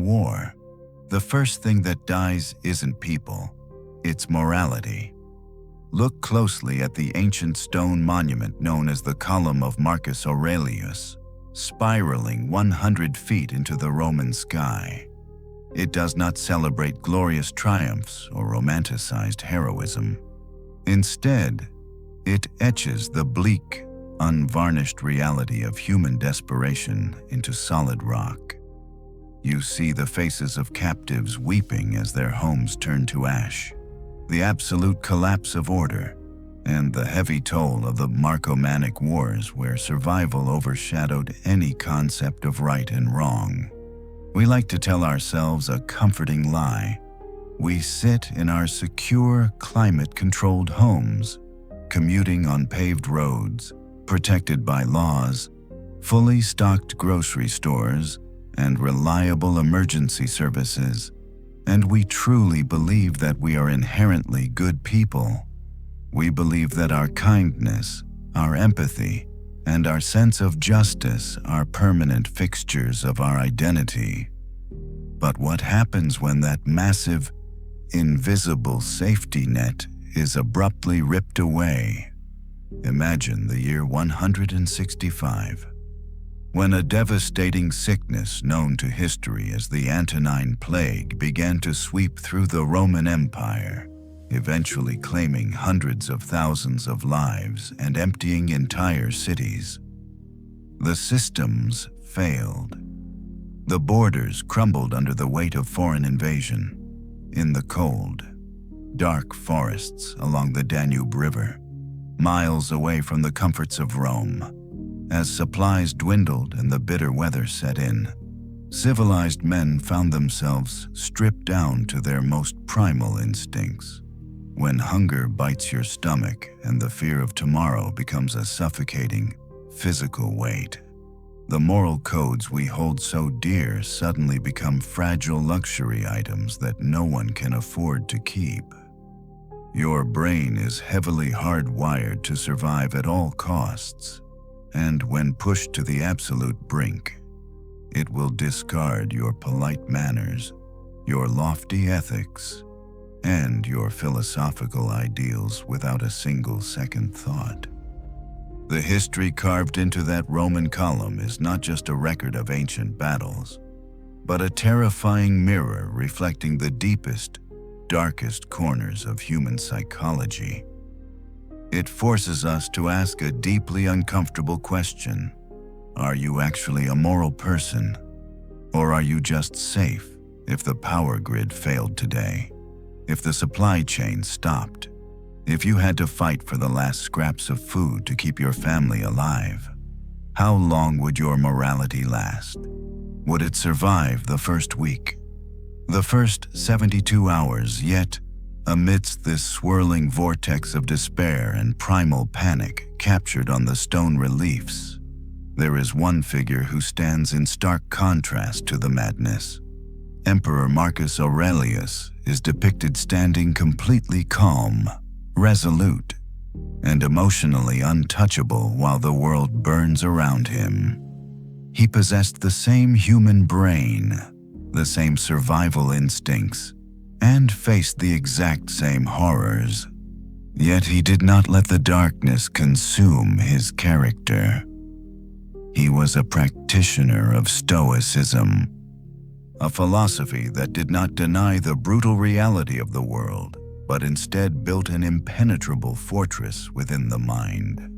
in war. The first thing that dies isn't people, it's morality. Look closely at the ancient stone monument known as the Column of Marcus Aurelius, spiraling 100 feet into the Roman sky. It does not celebrate glorious triumphs or romanticized heroism. Instead, it etches the bleak, unvarnished reality of human desperation into solid rock. You see the faces of captives weeping as their homes turn to ash, the absolute collapse of order, and the heavy toll of the Marcomannic wars where survival overshadowed any concept of right and wrong. We like to tell ourselves a comforting lie. We sit in our secure, climate-controlled homes, commuting on paved roads, protected by laws, fully stocked grocery stores, and reliable emergency services, and we truly believe that we are inherently good people. We believe that our kindness, our empathy, and our sense of justice are permanent fixtures of our identity. But what happens when that massive, invisible safety net is abruptly ripped away? Imagine the year 165, when a devastating sickness known to history as the Antonine Plague began to sweep through the Roman Empire, eventually claiming hundreds of thousands of lives and emptying entire cities. The systems failed. The borders crumbled under the weight of foreign invasion. In the cold, dark forests along the Danube River, miles away from the comforts of Rome, as supplies dwindled and the bitter weather set in, civilized men found themselves stripped down to their most primal instincts. When hunger bites your stomach and the fear of tomorrow becomes a suffocating, physical weight, the moral codes we hold so dear suddenly become fragile luxury items that no one can afford to keep. Your brain is heavily hardwired to survive at all costs, and when pushed to the absolute brink, it will discard your polite manners, your lofty ethics, and your philosophical ideals without a single second thought. The history carved into that Roman column is not just a record of ancient battles, but a terrifying mirror reflecting the deepest, darkest corners of human psychology. It forces us to ask a deeply uncomfortable question. Are you actually a moral person? Or are you just safe if the power grid failed today? If the supply chain stopped? If you had to fight for the last scraps of food to keep your family alive? How long would your morality last? Would it survive the first week? The first 72 hours, yet, amidst this swirling vortex of despair and primal panic captured on the stone reliefs, there is one figure who stands in stark contrast to the madness. Emperor Marcus Aurelius is depicted standing completely calm, resolute, and emotionally untouchable while the world burns around him. He possessed the same human brain, the same survival instincts, and faced the exact same horrors. Yet he did not let the darkness consume his character. He was a practitioner of Stoicism, a philosophy that did not deny the brutal reality of the world, but instead built an impenetrable fortress within the mind.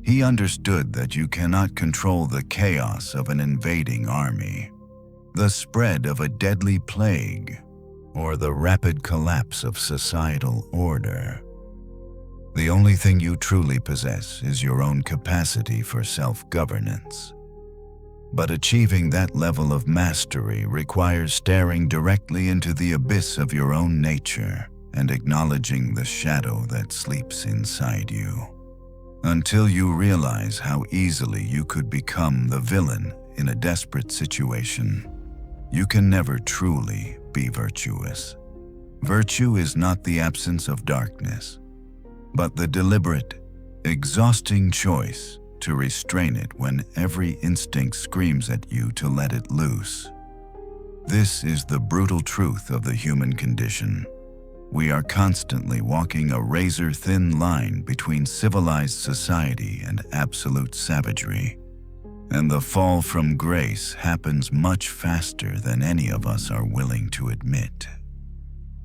He understood that you cannot control the chaos of an invading army, the spread of a deadly plague, or the rapid collapse of societal order. The only thing you truly possess is your own capacity for self-governance. But achieving that level of mastery requires staring directly into the abyss of your own nature and acknowledging the shadow that sleeps inside you. Until you realize how easily you could become the villain in a desperate situation, you can never truly be virtuous. Virtue is not the absence of darkness, but the deliberate, exhausting choice to restrain it when every instinct screams at you to let it loose. This is the brutal truth of the human condition. We are constantly walking a razor-thin line between civilized society and absolute savagery. And the fall from grace happens much faster than any of us are willing to admit.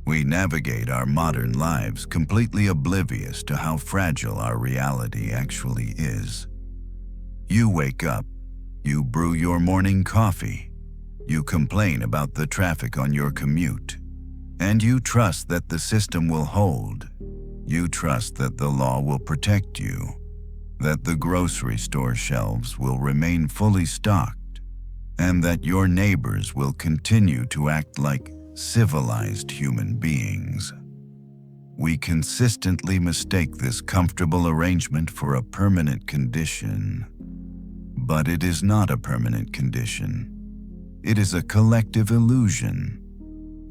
We navigate our modern lives completely oblivious to how fragile our reality actually is. You wake up, you brew your morning coffee, you complain about the traffic on your commute, and you trust that the system will hold. You trust that the law will protect you, that the grocery store shelves will remain fully stocked, and that your neighbors will continue to act like civilized human beings. We consistently mistake this comfortable arrangement for a permanent condition. But it is not a permanent condition. It is a collective illusion.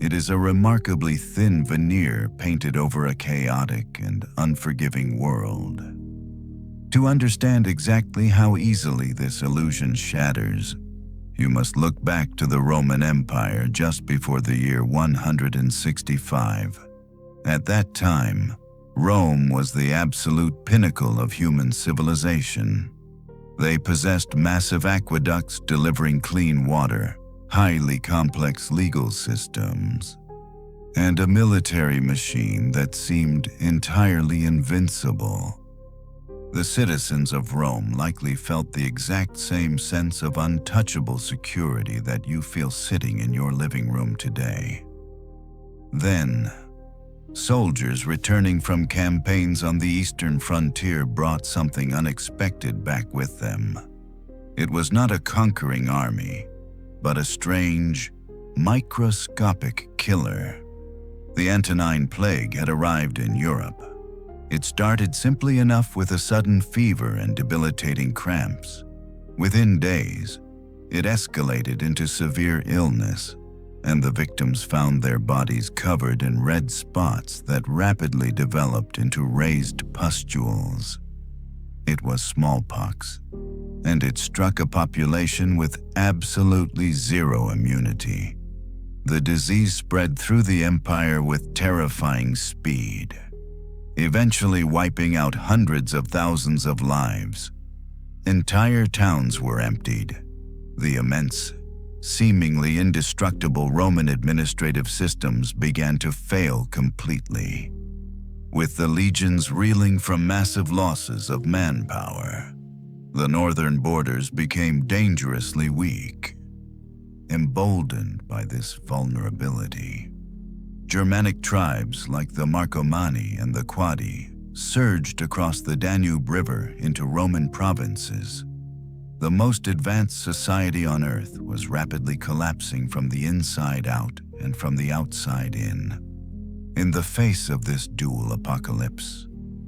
It is a remarkably thin veneer painted over a chaotic and unforgiving world. To understand exactly how easily this illusion shatters, you must look back to the Roman Empire just before the year 165. At that time, Rome was the absolute pinnacle of human civilization. They possessed massive aqueducts delivering clean water, highly complex legal systems, and a military machine that seemed entirely invincible. The citizens of Rome likely felt the exact same sense of untouchable security that you feel sitting in your living room today. Then, soldiers returning from campaigns on the eastern frontier brought something unexpected back with them. It was not a conquering army, but a strange, microscopic killer. The Antonine Plague had arrived in Europe. It started simply enough with a sudden fever and debilitating cramps. Within days, it escalated into severe illness, and the victims found their bodies covered in red spots that rapidly developed into raised pustules. It was smallpox, and it struck a population with absolutely zero immunity. The disease spread through the empire with terrifying speed, eventually wiping out hundreds of thousands of lives. Entire towns were emptied. The immense, seemingly indestructible Roman administrative systems began to fail completely, with the legions reeling from massive losses of manpower. The northern borders became dangerously weak. Emboldened by this vulnerability, Germanic tribes like the Marcomanni and the Quadi surged across the Danube River into Roman provinces. The most advanced society on Earth was rapidly collapsing from the inside out and from the outside in. In the face of this dual apocalypse,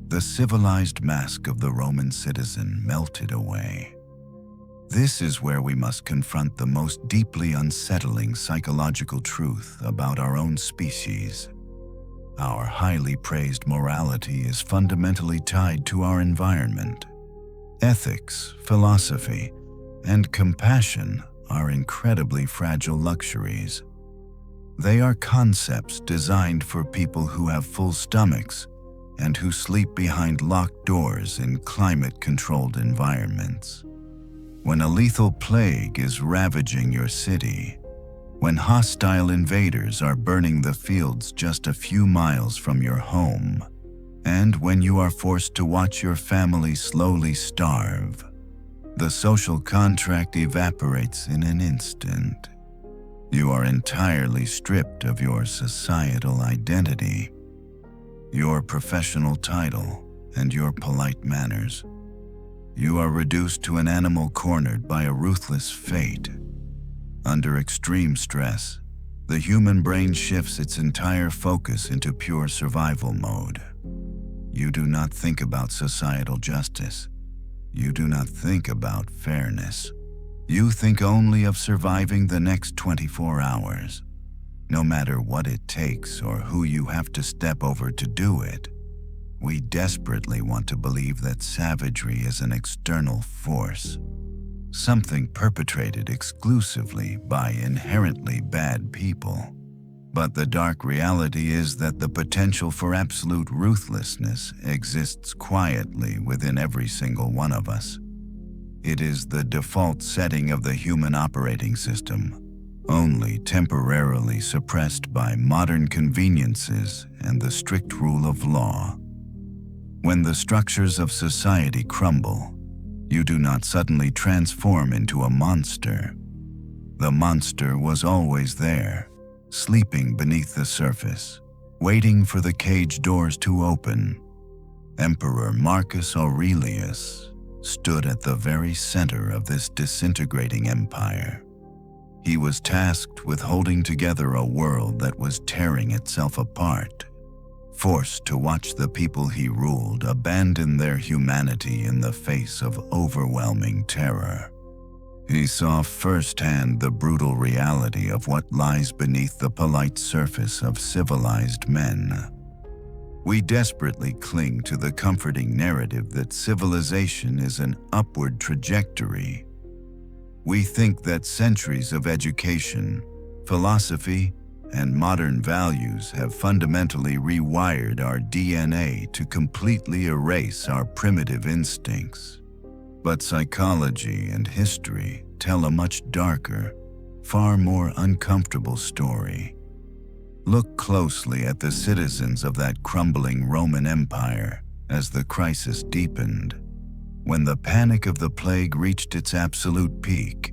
the civilized mask of the Roman citizen melted away. This is where we must confront the most deeply unsettling psychological truth about our own species. Our highly praised morality is fundamentally tied to our environment. Ethics, philosophy, and compassion are incredibly fragile luxuries. They are concepts designed for people who have full stomachs and who sleep behind locked doors in climate-controlled environments. When a lethal plague is ravaging your city, when hostile invaders are burning the fields just a few miles from your home, and when you are forced to watch your family slowly starve, the social contract evaporates in an instant. You are entirely stripped of your societal identity, your professional title, and your polite manners. You are reduced to an animal cornered by a ruthless fate. Under extreme stress, the human brain shifts its entire focus into pure survival mode. You do not think about societal justice. You do not think about fairness. You think only of surviving the next 24 hours. No matter what it takes or who you have to step over to do it, we desperately want to believe that savagery is an external force. something perpetrated exclusively by inherently bad people. But the dark reality is that the potential for absolute ruthlessness exists quietly within every single one of us. It is the default setting of the human operating system, only temporarily suppressed by modern conveniences and the strict rule of law. When the structures of society crumble, you do not suddenly transform into a monster. The monster was always there, sleeping beneath the surface, waiting for the cage doors to open. Emperor Marcus Aurelius stood at the very center of this disintegrating empire. He was tasked with holding together a world that was tearing itself apart, forced to watch the people he ruled abandon their humanity in the face of overwhelming terror. He saw firsthand the brutal reality of what lies beneath the polite surface of civilized men. We desperately cling to the comforting narrative that civilization is an upward trajectory. We think that centuries of education, philosophy, and modern values have fundamentally rewired our DNA to completely erase our primitive instincts. But psychology and history tell a much darker, far more uncomfortable story. Look closely at the citizens of that crumbling Roman Empire as the crisis deepened. When the panic of the plague reached its absolute peak,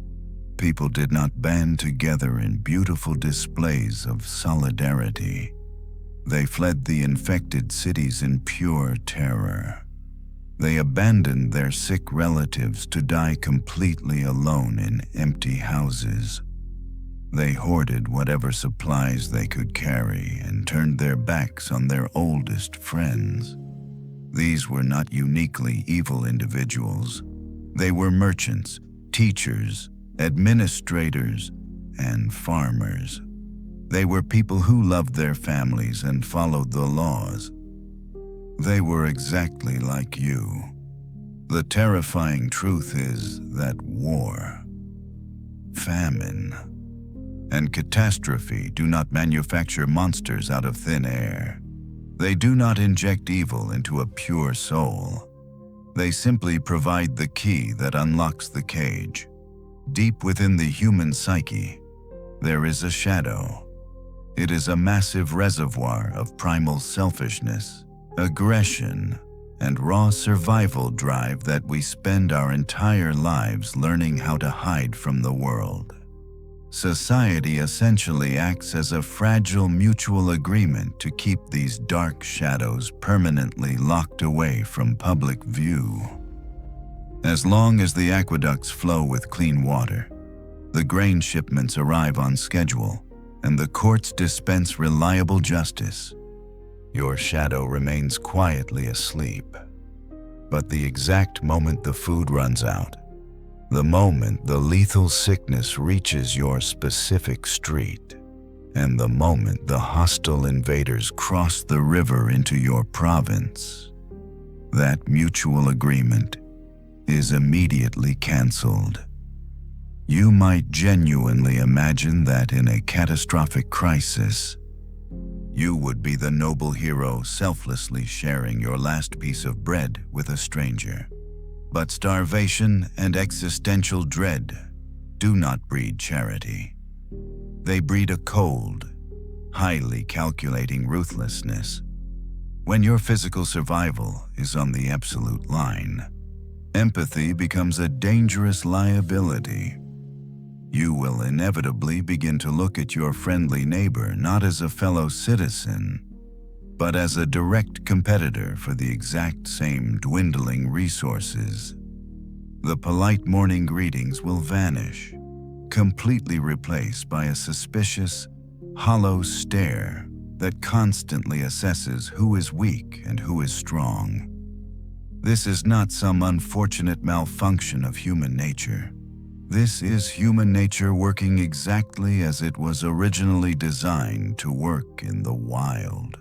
people did not band together in beautiful displays of solidarity. They fled the infected cities in pure terror. They abandoned their sick relatives to die completely alone in empty houses. They hoarded whatever supplies they could carry and turned their backs on their oldest friends. These were not uniquely evil individuals. They were merchants, teachers, administrators, and farmers. They were people who loved their families and followed the laws. They were exactly like you. The terrifying truth is that war, famine, and catastrophe do not manufacture monsters out of thin air. They do not inject evil into a pure soul. They simply provide the key that unlocks the cage. Deep within the human psyche, there is a shadow. It is a massive reservoir of primal selfishness, aggression, and raw survival drive that we spend our entire lives learning how to hide from the world. Society essentially acts as a fragile mutual agreement to keep these dark shadows permanently locked away from public view. As long as the aqueducts flow with clean water, the grain shipments arrive on schedule, and the courts dispense reliable justice, your shadow remains quietly asleep. But the exact moment the food runs out, the moment the lethal sickness reaches your specific street, and the moment the hostile invaders cross the river into your province, that mutual agreement is immediately canceled. You might genuinely imagine that in a catastrophic crisis, you would be the noble hero selflessly sharing your last piece of bread with a stranger. But starvation and existential dread do not breed charity. They breed a cold, highly calculating ruthlessness. When your physical survival is on the absolute line, empathy becomes a dangerous liability. You will inevitably begin to look at your friendly neighbor not as a fellow citizen, but as a direct competitor for the exact same dwindling resources. The polite morning greetings will vanish, completely replaced by a suspicious, hollow stare that constantly assesses who is weak and who is strong. This is not some unfortunate malfunction of human nature. This is human nature working exactly as it was originally designed to work in the wild.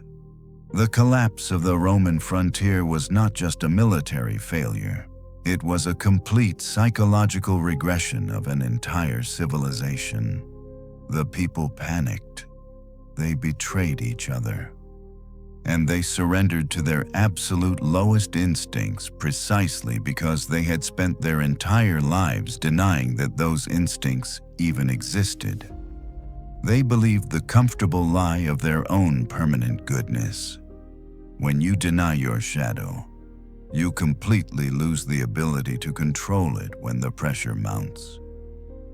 The collapse of the Roman frontier was not just a military failure. It was a complete psychological regression of an entire civilization. The people panicked. They betrayed each other. And they surrendered to their absolute lowest instincts precisely because they had spent their entire lives denying that those instincts even existed. They believed the comfortable lie of their own permanent goodness. When you deny your shadow, you completely lose the ability to control it when the pressure mounts.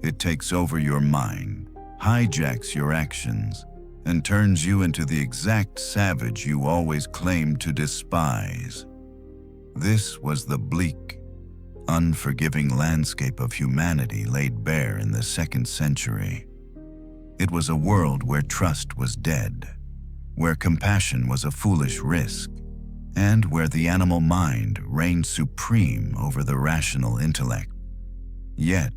It takes over your mind, hijacks your actions, and turns you into the exact savage you always claimed to despise. This was the bleak, unforgiving landscape of humanity laid bare in the 2nd century. It was a world where trust was dead, where compassion was a foolish risk, and where the animal mind reigned supreme over the rational intellect. Yet,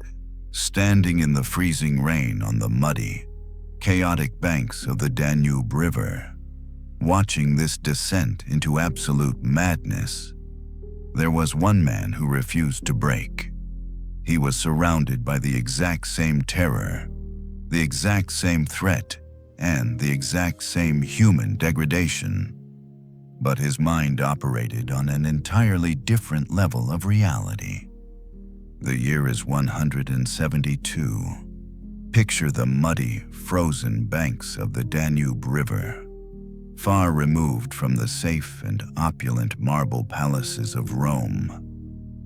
standing in the freezing rain on the muddy, chaotic banks of the Danube River, watching this descent into absolute madness, there was one man who refused to break. He was surrounded by the exact same terror, the exact same threat, and the exact same human degradation. But his mind operated on an entirely different level of reality. The year is 172. Picture the muddy, frozen banks of the Danube River, far removed from the safe and opulent marble palaces of Rome.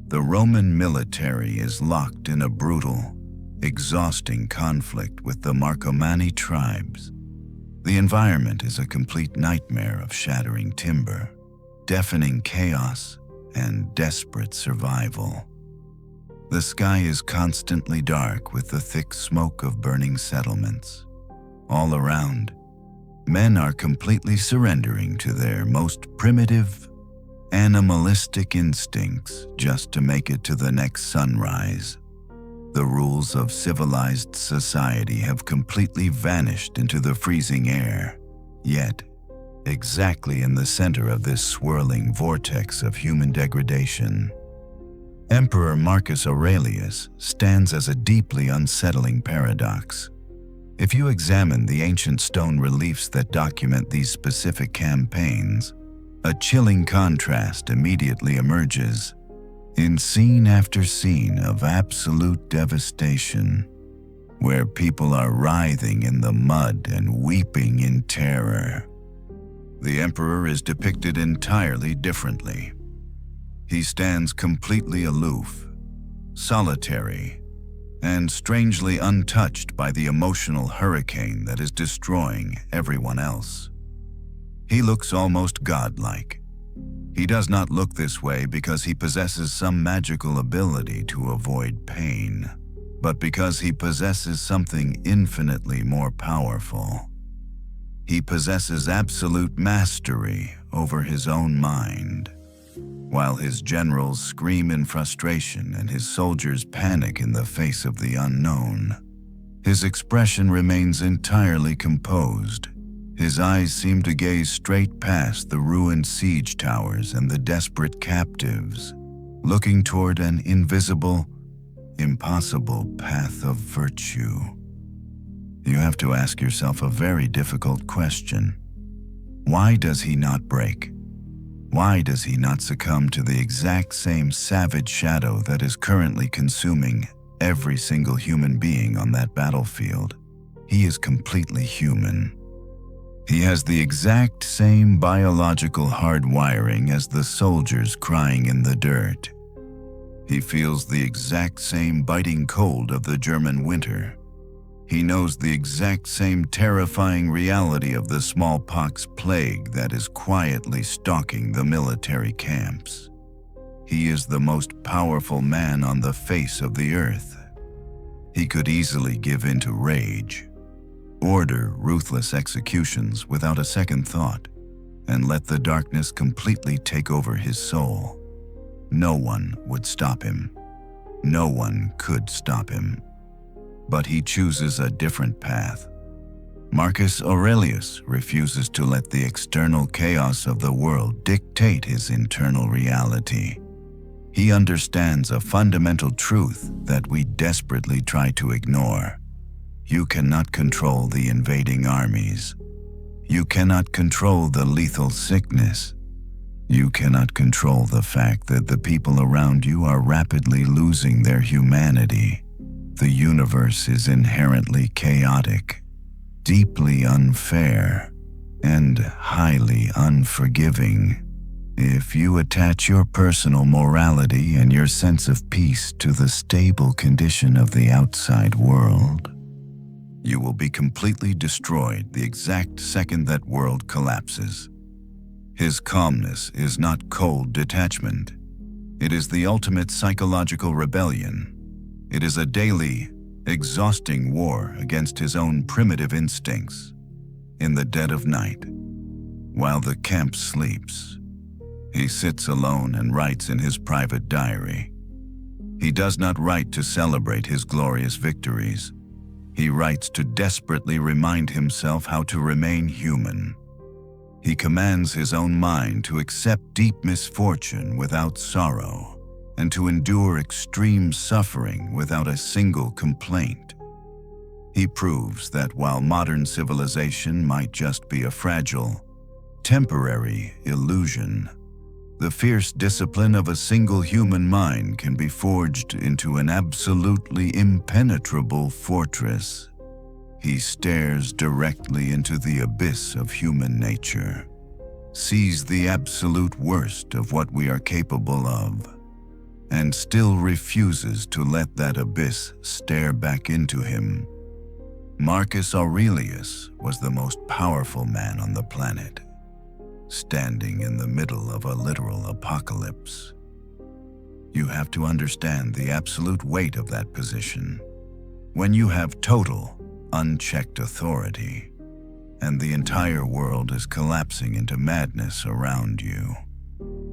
The Roman military is locked in a brutal, exhausting conflict with the Marcomannic tribes. The environment is a complete nightmare of shattering timber, deafening chaos, and desperate survival. The sky is constantly dark with the thick smoke of burning settlements. All around, men are completely surrendering to their most primitive, animalistic instincts just to make it to the next sunrise. The rules of civilized society have completely vanished into the freezing air. Yet, exactly in the center of this swirling vortex of human degradation, Emperor Marcus Aurelius stands as a deeply unsettling paradox. If you examine the ancient stone reliefs that document these specific campaigns, a chilling contrast immediately emerges. In scene after scene of absolute devastation, where people are writhing in the mud and weeping in terror, the emperor is depicted entirely differently. He stands completely aloof, solitary, and strangely untouched by the emotional hurricane that is destroying everyone else. He looks almost godlike. He does not look this way because he possesses some magical ability to avoid pain, but because he possesses something infinitely more powerful. He possesses absolute mastery over his own mind. While his generals scream in frustration and his soldiers panic in the face of the unknown, his expression remains entirely composed. His eyes seem to gaze straight past the ruined siege towers and the desperate captives, looking toward an invisible, impossible path of virtue. You have to ask yourself a very difficult question. Why does he not break? Why does he not succumb to the exact same savage shadow that is currently consuming every single human being on that battlefield? He is completely human. He has the exact same biological hardwiring as the soldiers crying in the dirt. He feels the exact same biting cold of the German winter. He knows the exact same terrifying reality of the smallpox plague that is quietly stalking the military camps. He is the most powerful man on the face of the earth. He could easily give in to rage, order ruthless executions without a second thought, and let the darkness completely take over his soul. No one would stop him. No one could stop him. But he chooses a different path. Marcus Aurelius refuses to let the external chaos of the world dictate his internal reality. He understands a fundamental truth that we desperately try to ignore. You cannot control the invading armies. You cannot control the lethal sickness. You cannot control the fact that the people around you are rapidly losing their humanity. The universe is inherently chaotic, deeply unfair, and highly unforgiving. If you attach your personal morality and your sense of peace to the stable condition of the outside world, you will be completely destroyed the exact second that world collapses. His calmness is not cold detachment. It is the ultimate psychological rebellion. It is a daily, exhausting war against his own primitive instincts. In the dead of night, while the camp sleeps, he sits alone and writes in his private diary. He does not write to celebrate his glorious victories. He writes to desperately remind himself how to remain human. He commands his own mind to accept deep misfortune without sorrow, and to endure extreme suffering without a single complaint. He proves that while modern civilization might just be a fragile, temporary illusion, the fierce discipline of a single human mind can be forged into an absolutely impenetrable fortress. He stares directly into the abyss of human nature, sees the absolute worst of what we are capable of, and still refuses to let that abyss stare back into him. Marcus Aurelius was the most powerful man on the planet, standing in the middle of a literal apocalypse. You have to understand the absolute weight of that position. When you have total, unchecked authority, and the entire world is collapsing into madness around you,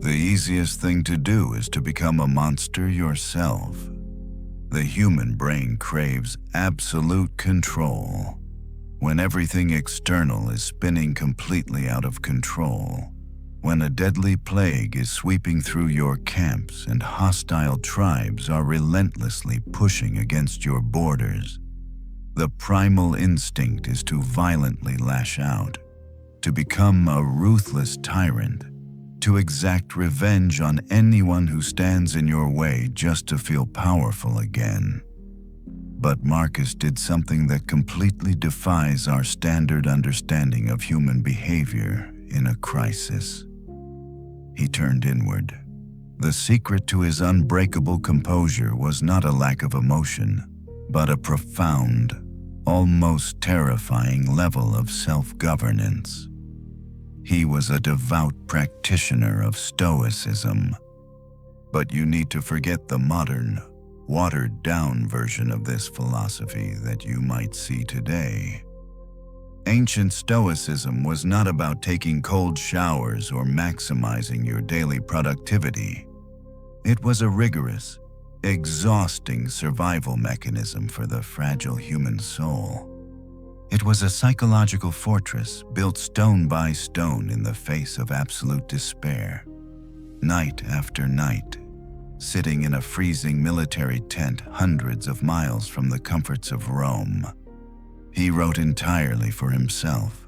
the easiest thing to do is to become a monster yourself. The human brain craves absolute control. When everything external is spinning completely out of control, when a deadly plague is sweeping through your camps and hostile tribes are relentlessly pushing against your borders, the primal instinct is to violently lash out, to become a ruthless tyrant, to exact revenge on anyone who stands in your way just to feel powerful again. But Marcus did something that completely defies our standard understanding of human behavior in a crisis. He turned inward. The secret to his unbreakable composure was not a lack of emotion, but a profound, almost terrifying level of self-governance. He was a devout practitioner of Stoicism, but you need to forget the modern, watered-down version of this philosophy that you might see today. Ancient Stoicism was not about taking cold showers or maximizing your daily productivity. It was a rigorous, exhausting survival mechanism for the fragile human soul. It was a psychological fortress built stone by stone in the face of absolute despair. Night after night, sitting in a freezing military tent hundreds of miles from the comforts of Rome, he wrote entirely for himself.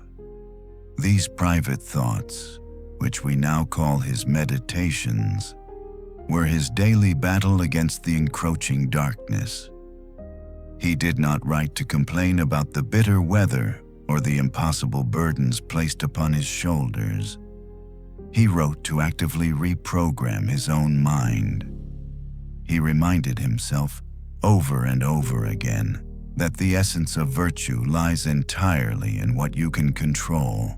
These private thoughts, which we now call his meditations, were his daily battle against the encroaching darkness. He did not write to complain about the bitter weather or the impossible burdens placed upon his shoulders. He wrote to actively reprogram his own mind. He reminded himself over and over again that the essence of virtue lies entirely in what you can control,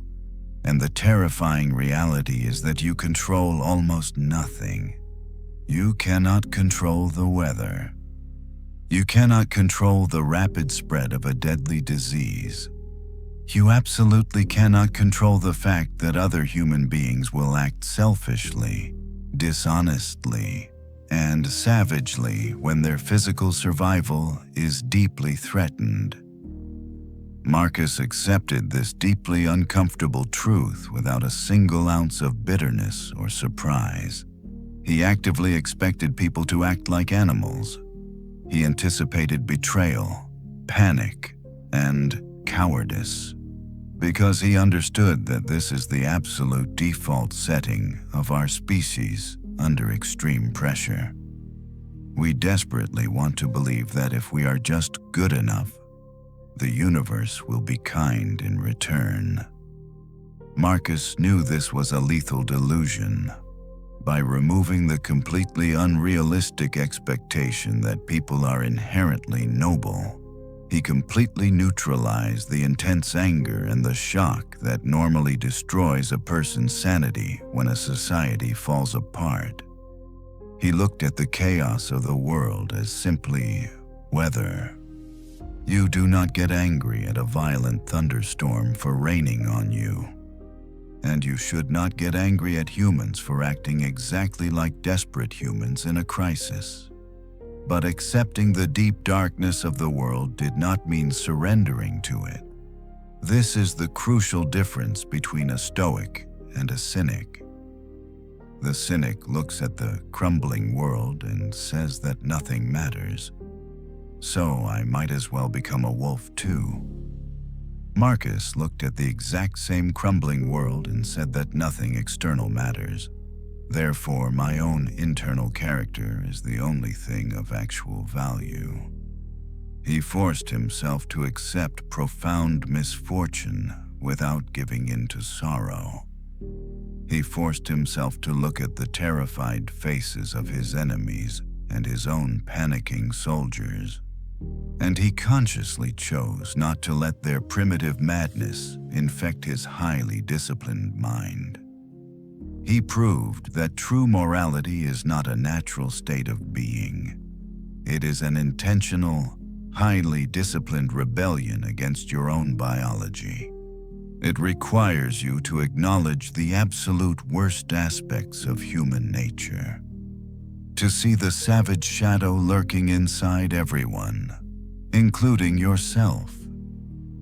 and the terrifying reality is that you control almost nothing. You cannot control the weather. You cannot control the rapid spread of a deadly disease. You absolutely cannot control the fact that other human beings will act selfishly, dishonestly, and savagely when their physical survival is deeply threatened. Marcus accepted this deeply uncomfortable truth without a single ounce of bitterness or surprise. He actively expected people to act like animals. He anticipated betrayal, panic, and cowardice, because he understood that this is the absolute default setting of our species under extreme pressure. We desperately want to believe that if we are just good enough, the universe will be kind in return. Marcus knew this was a lethal delusion. By removing the completely unrealistic expectation that people are inherently noble, he completely neutralized the intense anger and the shock that normally destroys a person's sanity when a society falls apart. He looked at the chaos of the world as simply weather. You do not get angry at a violent thunderstorm for raining on you. And you should not get angry at humans for acting exactly like desperate humans in a crisis. But accepting the deep darkness of the world did not mean surrendering to it. This is the crucial difference between a Stoic and a cynic. The cynic looks at the crumbling world and says that nothing matters. So I might as well become a wolf too. Marcus looked at the exact same crumbling world and said that nothing external matters. Therefore, my own internal character is the only thing of actual value. He forced himself to accept profound misfortune without giving in to sorrow. He forced himself to look at the terrified faces of his enemies and his own panicking soldiers. And he consciously chose not to let their primitive madness infect his highly disciplined mind. He proved that true morality is not a natural state of being. It is an intentional, highly disciplined rebellion against your own biology. It requires you to acknowledge the absolute worst aspects of human nature, to see the savage shadow lurking inside everyone, including yourself,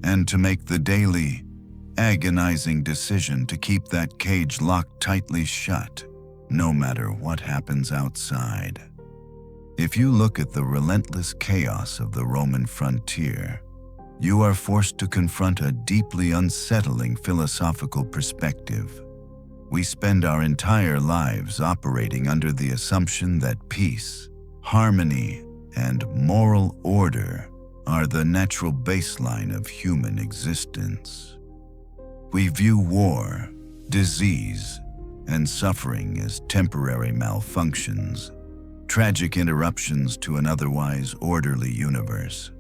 and to make the daily, agonizing decision to keep that cage locked tightly shut, no matter what happens outside. If you look at the relentless chaos of the Roman frontier, you are forced to confront a deeply unsettling philosophical perspective. We spend our entire lives operating under the assumption that peace, harmony, and moral order are the natural baseline of human existence. We view war, disease, and suffering as temporary malfunctions, tragic interruptions to an otherwise orderly universe.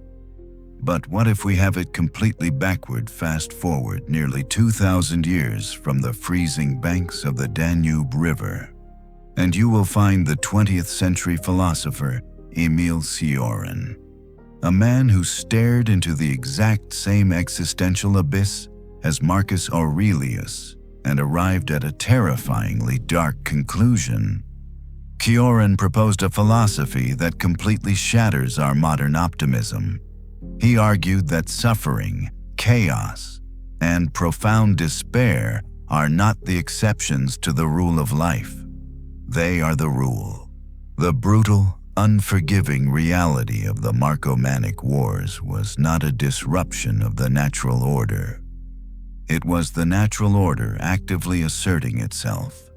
But what if we have it completely backward? Fast forward nearly 2,000 years from the freezing banks of the Danube River, and you will find the 20th century philosopher Emil Cioran, a man who stared into the exact same existential abyss as Marcus Aurelius and arrived at a terrifyingly dark conclusion. Cioran proposed a philosophy that completely shatters our modern optimism. He argued that suffering, chaos, and profound despair are not the exceptions to the rule of life. They are the rule. The brutal, unforgiving reality of the Marcomannic Wars was not a disruption of the natural order. It was the natural order actively asserting itself.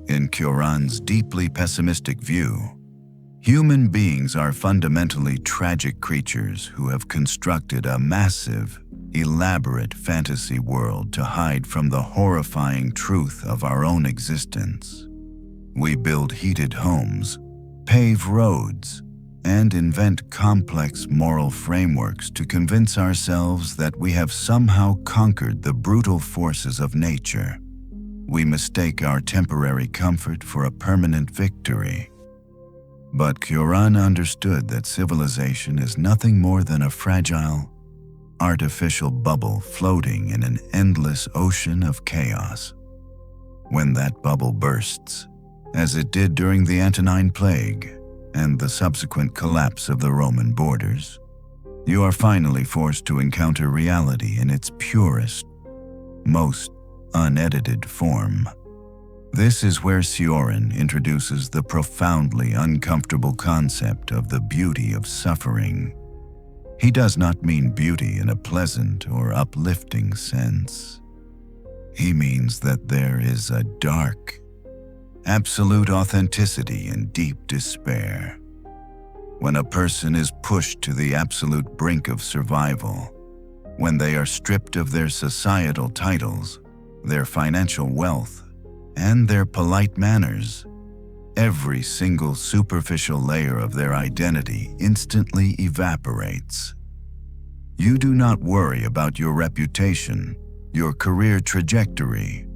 In Cioran's deeply pessimistic view, human beings are fundamentally tragic creatures who have constructed a massive, elaborate fantasy world to hide from the horrifying truth of our own existence. We build heated homes, pave roads, and invent complex moral frameworks to convince ourselves that we have somehow conquered the brutal forces of nature. We mistake our temporary comfort for a permanent victory. But Cioran understood that civilization is nothing more than a fragile, artificial bubble floating in an endless ocean of chaos. When that bubble bursts, as it did during the Antonine Plague and the subsequent collapse of the Roman borders, you are finally forced to encounter reality in its purest, most unedited form. This is where Sioran introduces the profoundly uncomfortable concept of the beauty of suffering. He does not mean beauty in a pleasant or uplifting sense. He means that there is a dark, absolute authenticity in deep despair. When a person is pushed to the absolute brink of survival, when they are stripped of their societal titles, their financial wealth, and their polite manners, every single superficial layer of their identity instantly evaporates. You do not worry about your reputation, your career trajectory,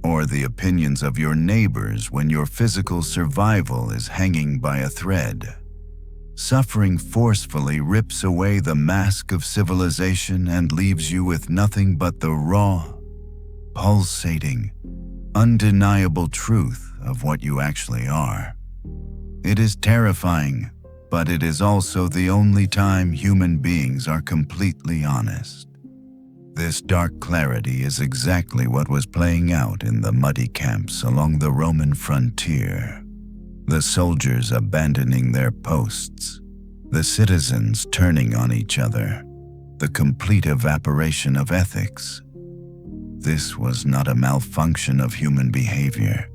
or the opinions of your neighbors when your physical survival is hanging by a thread. Suffering forcefully rips away the mask of civilization and leaves you with nothing but the raw, pulsating, undeniable truth of what you actually are. It is terrifying, but it is also the only time human beings are completely honest. This dark clarity is exactly what was playing out in the muddy camps along the Roman frontier. The soldiers abandoning their posts, the citizens turning on each other, the complete evaporation of ethics. This was not a malfunction of human behavior.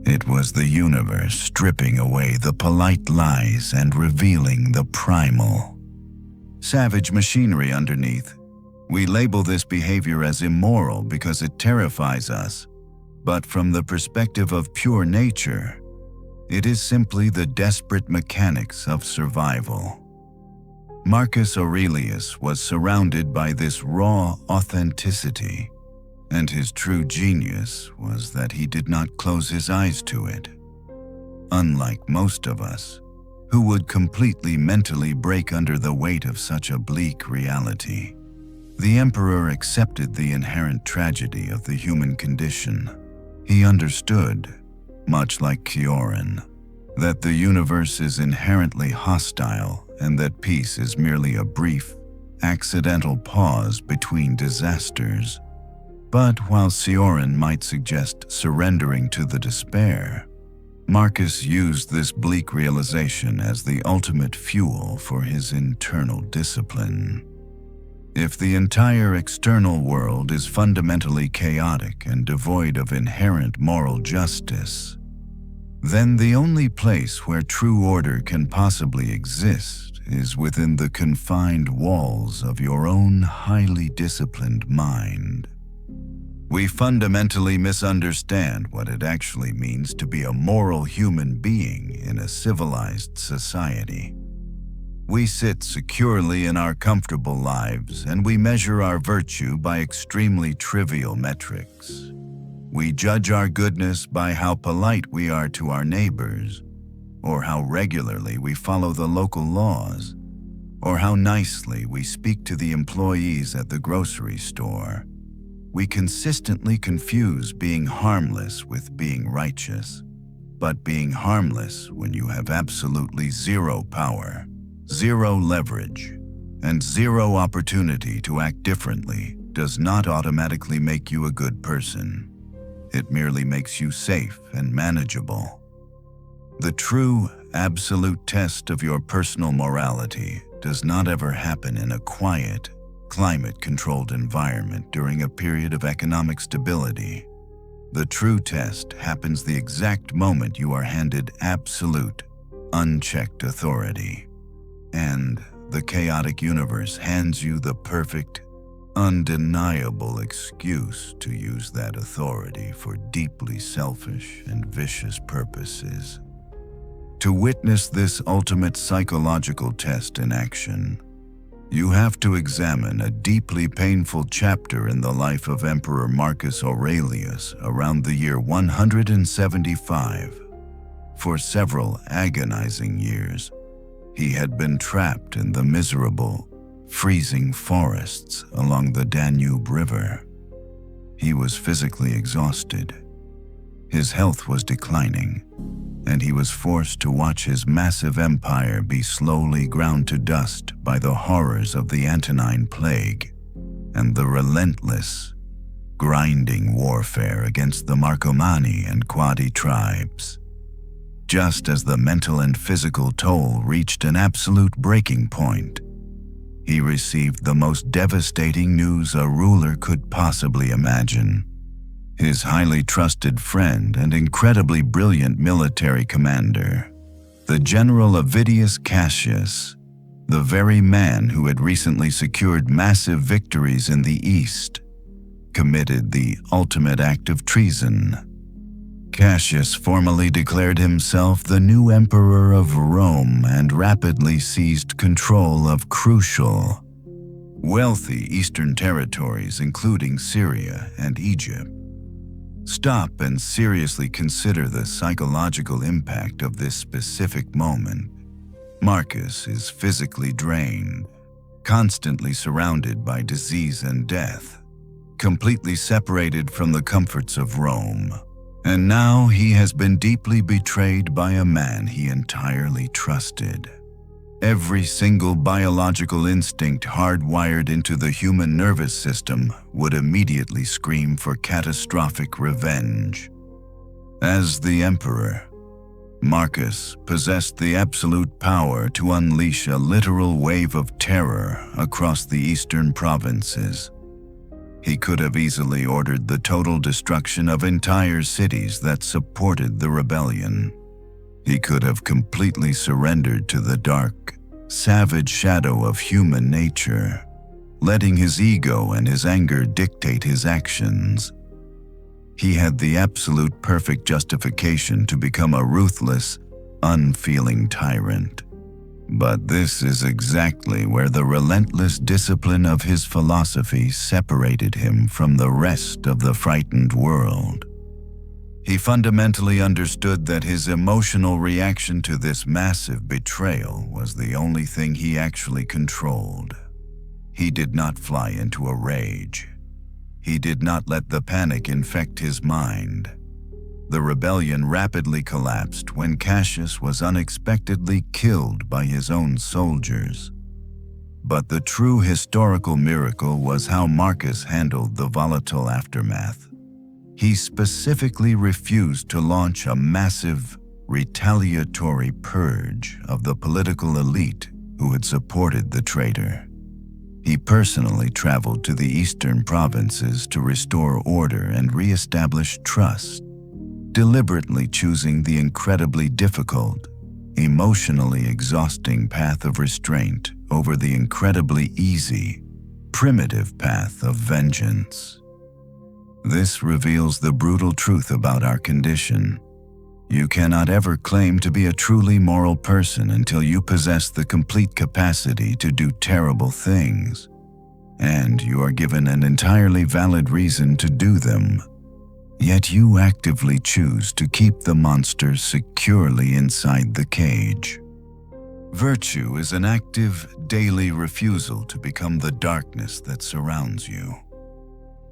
It was the universe stripping away the polite lies and revealing the primal, savage machinery underneath. We label this behavior as immoral because it terrifies us, but from the perspective of pure nature, it is simply the desperate mechanics of survival. Marcus Aurelius was surrounded by this raw authenticity, and his true genius was that he did not close his eyes to it. Unlike most of us, who would completely mentally break under the weight of such a bleak reality, the emperor accepted the inherent tragedy of the human condition. He understood, much like Sioran, that the universe is inherently hostile and that peace is merely a brief, accidental pause between disasters. But while Sioran might suggest surrendering to the despair, Marcus used this bleak realization as the ultimate fuel for his internal discipline. If the entire external world is fundamentally chaotic and devoid of inherent moral justice, then the only place where true order can possibly exist is within the confined walls of your own highly disciplined mind. We fundamentally misunderstand what it actually means to be a moral human being in a civilized society. We sit securely in our comfortable lives and we measure our virtue by extremely trivial metrics. We judge our goodness by how polite we are to our neighbors, or how regularly we follow the local laws, or how nicely we speak to the employees at the grocery store. We consistently confuse being harmless with being righteous, but being harmless when you have absolutely zero power, zero leverage, and zero opportunity to act differently does not automatically make you a good person. It merely makes you safe and manageable. The true, absolute test of your personal morality does not ever happen in a quiet, climate-controlled environment during a period of economic stability. The true test happens the exact moment you are handed absolute, unchecked authority, and the chaotic universe hands you the perfect, undeniable excuse to use that authority for deeply selfish and vicious purposes. To witness this ultimate psychological test in action, you have to examine a deeply painful chapter in the life of Emperor Marcus Aurelius around the year 175. For several agonizing years, he had been trapped in the miserable, freezing forests along the Danube River. He was physically exhausted. His health was declining, and he was forced to watch his massive empire be slowly ground to dust by the horrors of the Antonine Plague and the relentless, grinding warfare against the Marcomanni and Quadi tribes. Just as the mental and physical toll reached an absolute breaking point, he received the most devastating news a ruler could possibly imagine. His highly trusted friend and incredibly brilliant military commander, the general Avidius Cassius, the very man who had recently secured massive victories in the East, committed the ultimate act of treason. Cassius formally declared himself the new emperor of Rome and rapidly seized control of crucial, wealthy eastern territories including Syria and Egypt. Stop and seriously consider the psychological impact of this specific moment. Marcus is physically drained, constantly surrounded by disease and death, completely separated from the comforts of Rome. And now he has been deeply betrayed by a man he entirely trusted. Every single biological instinct hardwired into the human nervous system would immediately scream for catastrophic revenge. As the emperor, Marcus possessed the absolute power to unleash a literal wave of terror across the eastern provinces. He could have easily ordered the total destruction of entire cities that supported the rebellion. He could have completely surrendered to the dark, savage shadow of human nature, letting his ego and his anger dictate his actions. He had the absolute perfect justification to become a ruthless, unfeeling tyrant. But this is exactly where the relentless discipline of his philosophy separated him from the rest of the frightened world. He fundamentally understood that his emotional reaction to this massive betrayal was the only thing he actually controlled. He did not fly into a rage. He did not let the panic infect his mind. The rebellion rapidly collapsed when Cassius was unexpectedly killed by his own soldiers. But the true historical miracle was how Marcus handled the volatile aftermath. He specifically refused to launch a massive, retaliatory purge of the political elite who had supported the traitor. He personally traveled to the eastern provinces to restore order and re-establish trust, deliberately choosing the incredibly difficult, emotionally exhausting path of restraint over the incredibly easy, primitive path of vengeance. This reveals the brutal truth about our condition. You cannot ever claim to be a truly moral person until you possess the complete capacity to do terrible things, and you are given an entirely valid reason to do them. Yet you actively choose to keep the monster securely inside the cage. Virtue is an active, daily refusal to become the darkness that surrounds you.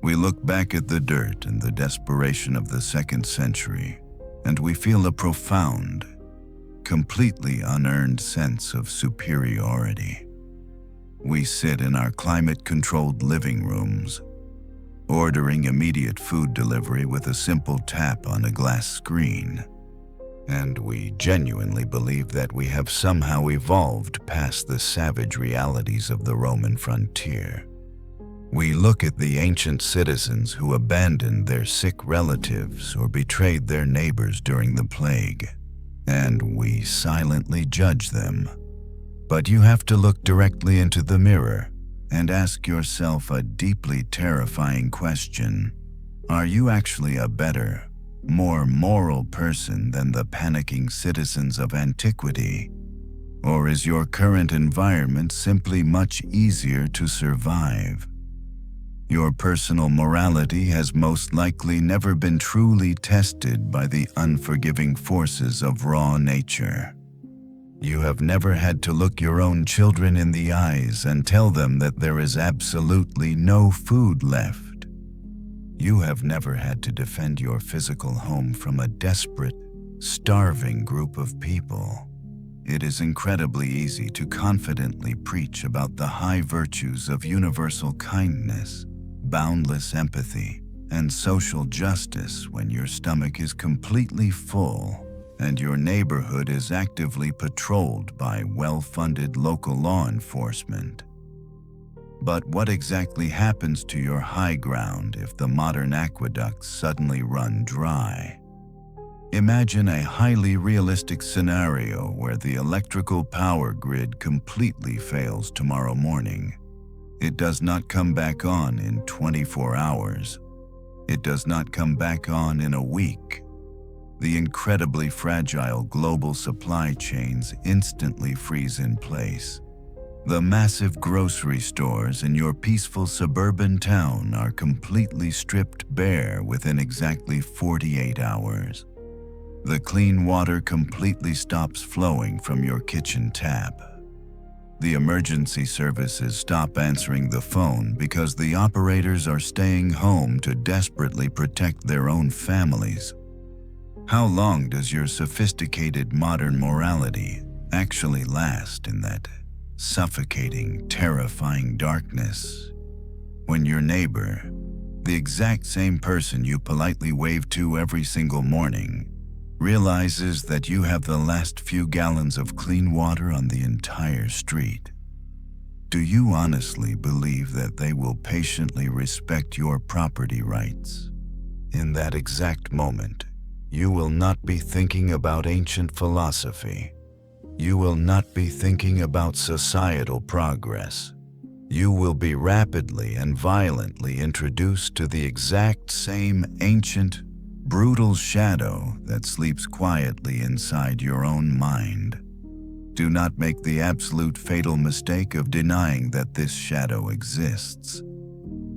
We look back at the dirt and the desperation of the 2nd century, and we feel a profound, completely unearned sense of superiority. We sit in our climate-controlled living rooms, ordering immediate food delivery with a simple tap on a glass screen, and we genuinely believe that we have somehow evolved past the savage realities of the Roman frontier. We look at the ancient citizens who abandoned their sick relatives or betrayed their neighbors during the plague, and we silently judge them. But you have to look directly into the mirror and ask yourself a deeply terrifying question. Are you actually a better, more moral person than the panicking citizens of antiquity? Or is your current environment simply much easier to survive? Your personal morality has most likely never been truly tested by the unforgiving forces of raw nature. You have never had to look your own children in the eyes and tell them that there is absolutely no food left. You have never had to defend your physical home from a desperate, starving group of people. It is incredibly easy to confidently preach about the high virtues of universal kindness, boundless empathy, and social justice when your stomach is completely full and your neighborhood is actively patrolled by well-funded local law enforcement. But what exactly happens to your high ground if the modern aqueducts suddenly run dry? Imagine a highly realistic scenario where the electrical power grid completely fails tomorrow morning. It does not come back on in 24 hours. It does not come back on in a week. The incredibly fragile global supply chains instantly freeze in place. The massive grocery stores in your peaceful suburban town are completely stripped bare within exactly 48 hours. The clean water completely stops flowing from your kitchen tap. The emergency services stop answering the phone because the operators are staying home to desperately protect their own families. How long does your sophisticated modern morality actually last in that suffocating, terrifying darkness? When your neighbor, the exact same person you politely wave to every single morning, realizes that you have the last few gallons of clean water on the entire street, do you honestly believe that they will patiently respect your property rights? In that exact moment, you will not be thinking about ancient philosophy. You will not be thinking about societal progress. You will be rapidly and violently introduced to the exact same ancient, brutal shadow that sleeps quietly inside your own mind. Do not make the absolute fatal mistake of denying that this shadow exists.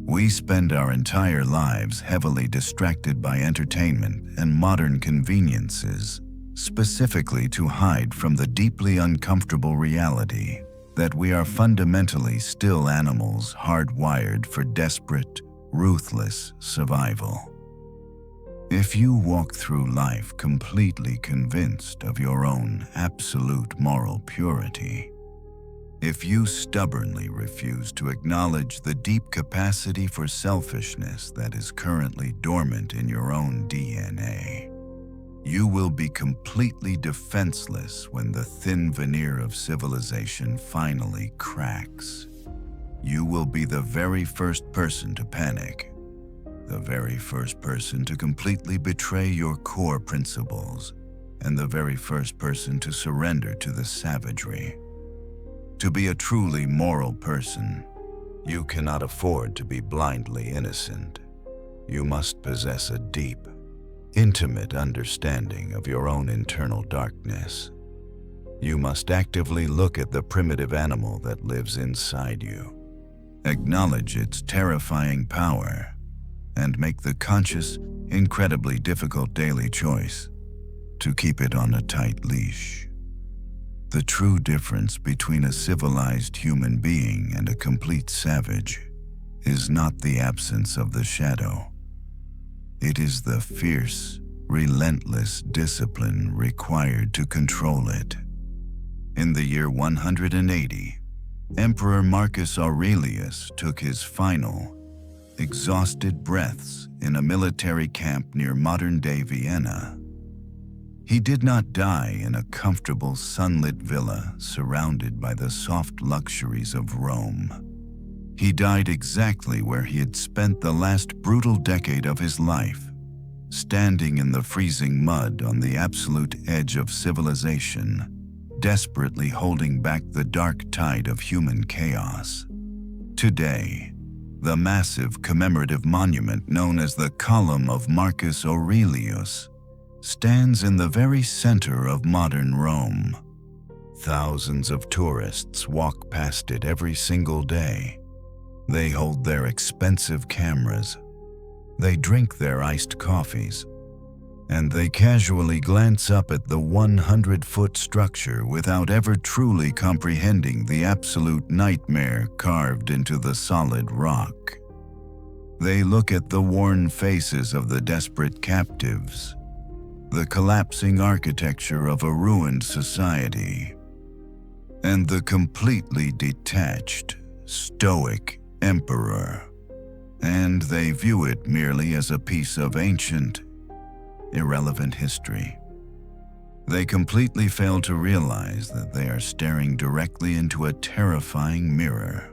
We spend our entire lives heavily distracted by entertainment and modern conveniences, specifically to hide from the deeply uncomfortable reality that we are fundamentally still animals hardwired for desperate, ruthless survival. If you walk through life completely convinced of your own absolute moral purity, if you stubbornly refuse to acknowledge the deep capacity for selfishness that is currently dormant in your own DNA, you will be completely defenseless when the thin veneer of civilization finally cracks. You will be the very first person to panic, the very first person to completely betray your core principles, and the very first person to surrender to the savagery. To be a truly moral person, you cannot afford to be blindly innocent. You must possess a deep, intimate understanding of your own internal darkness. You must actively look at the primitive animal that lives inside you, acknowledge its terrifying power, and make the conscious, incredibly difficult daily choice to keep it on a tight leash. The true difference between a civilized human being and a complete savage is not the absence of the shadow. It is the fierce, relentless discipline required to control it. In the year 180, Emperor Marcus Aurelius took his final, exhausted breaths in a military camp near modern-day Vienna. He did not die in a comfortable sunlit villa surrounded by the soft luxuries of Rome. He died exactly where he had spent the last brutal decade of his life, standing in the freezing mud on the absolute edge of civilization, desperately holding back the dark tide of human chaos. Today, the massive commemorative monument known as the Column of Marcus Aurelius stands in the very center of modern Rome. Thousands of tourists walk past it every single day. They hold their expensive cameras. They drink their iced coffees. And they casually glance up at the 100-foot structure without ever truly comprehending the absolute nightmare carved into the solid rock. They look at the worn faces of the desperate captives, the collapsing architecture of a ruined society, and the completely detached, stoic emperor, and they view it merely as a piece of ancient, irrelevant history. They completely fail to realize that they are staring directly into a terrifying mirror.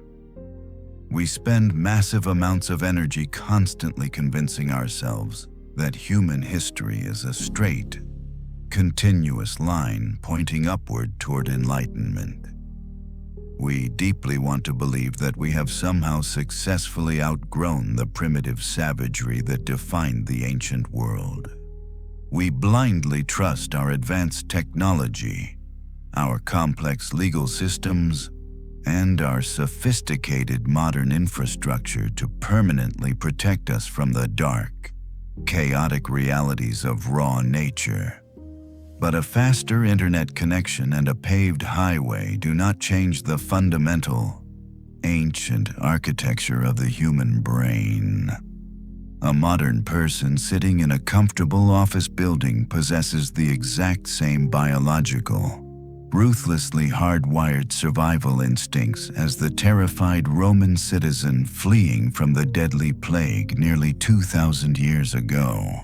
We spend massive amounts of energy constantly convincing ourselves that human history is a straight, continuous line pointing upward toward enlightenment. We deeply want to believe that we have somehow successfully outgrown the primitive savagery that defined the ancient world. We blindly trust our advanced technology, our complex legal systems, and our sophisticated modern infrastructure to permanently protect us from the dark, chaotic realities of raw nature. But a faster internet connection and a paved highway do not change the fundamental, ancient architecture of the human brain. A modern person sitting in a comfortable office building possesses the exact same biological, ruthlessly hardwired survival instincts as the terrified Roman citizen fleeing from the deadly plague nearly 2,000 years ago.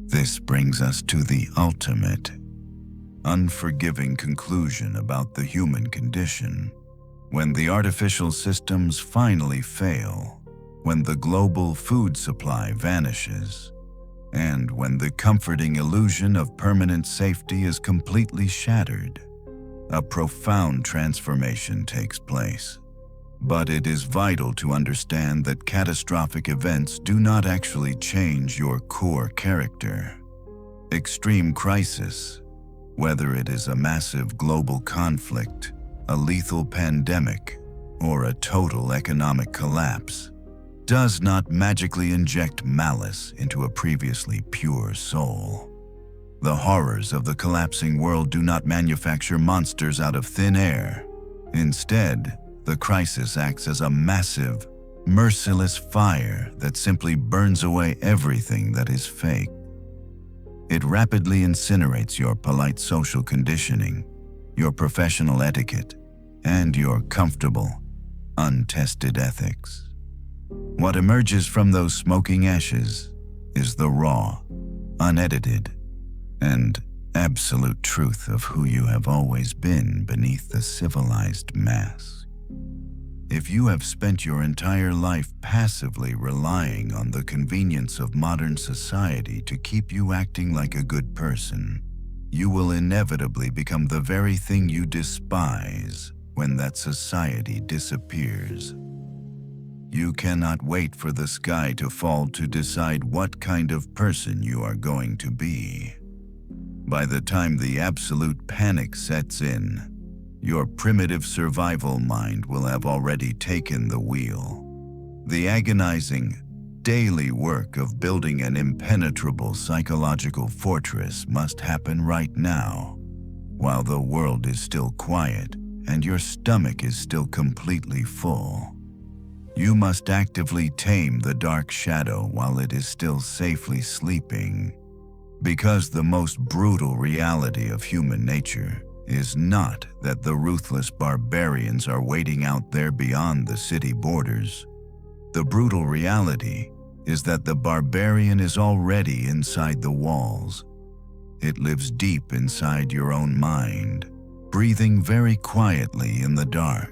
This brings us to the ultimate, unforgiving conclusion about the human condition. When the artificial systems finally fail, when the global food supply vanishes, and when the comforting illusion of permanent safety is completely shattered, a profound transformation takes place. But it is vital to understand that catastrophic events do not actually change your core character. Extreme crisis, whether it is a massive global conflict, a lethal pandemic, or a total economic collapse, does not magically inject malice into a previously pure soul. The horrors of the collapsing world do not manufacture monsters out of thin air. Instead, the crisis acts as a massive, merciless fire that simply burns away everything that is fake. It rapidly incinerates your polite social conditioning, your professional etiquette, and your comfortable, untested ethics. What emerges from those smoking ashes is the raw, unedited, and absolute truth of who you have always been beneath the civilized mask. If you have spent your entire life passively relying on the convenience of modern society to keep you acting like a good person, you will inevitably become the very thing you despise when that society disappears. You cannot wait for the sky to fall to decide what kind of person you are going to be. By the time the absolute panic sets in, your primitive survival mind will have already taken the wheel. The agonizing, daily work of building an impenetrable psychological fortress must happen right now, while the world is still quiet and your stomach is still completely full. You must actively tame the dark shadow while it is still safely sleeping, because the most brutal reality of human nature is not that the ruthless barbarians are waiting out there beyond the city borders. The brutal reality is that the barbarian is already inside the walls. It lives deep inside your own mind, breathing very quietly in the dark,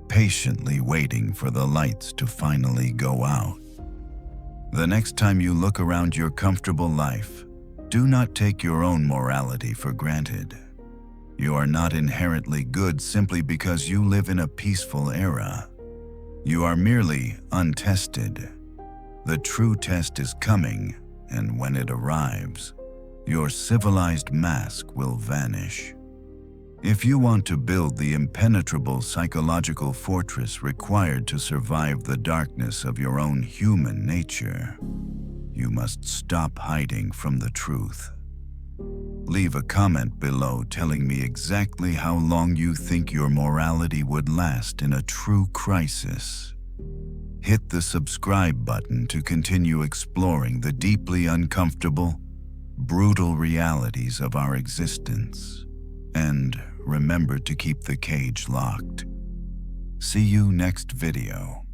patiently waiting for the lights to finally go out. The next time you look around your comfortable life, do not take your own morality for granted. You are not inherently good simply because you live in a peaceful era. You are merely untested. The true test is coming, and when it arrives, your civilized mask will vanish. If you want to build the impenetrable psychological fortress required to survive the darkness of your own human nature, you must stop hiding from the truth. Leave a comment below telling me exactly how long you think your morality would last in a true crisis. Hit the subscribe button to continue exploring the deeply uncomfortable, brutal realities of our existence. And remember to keep the cage locked. See you next video.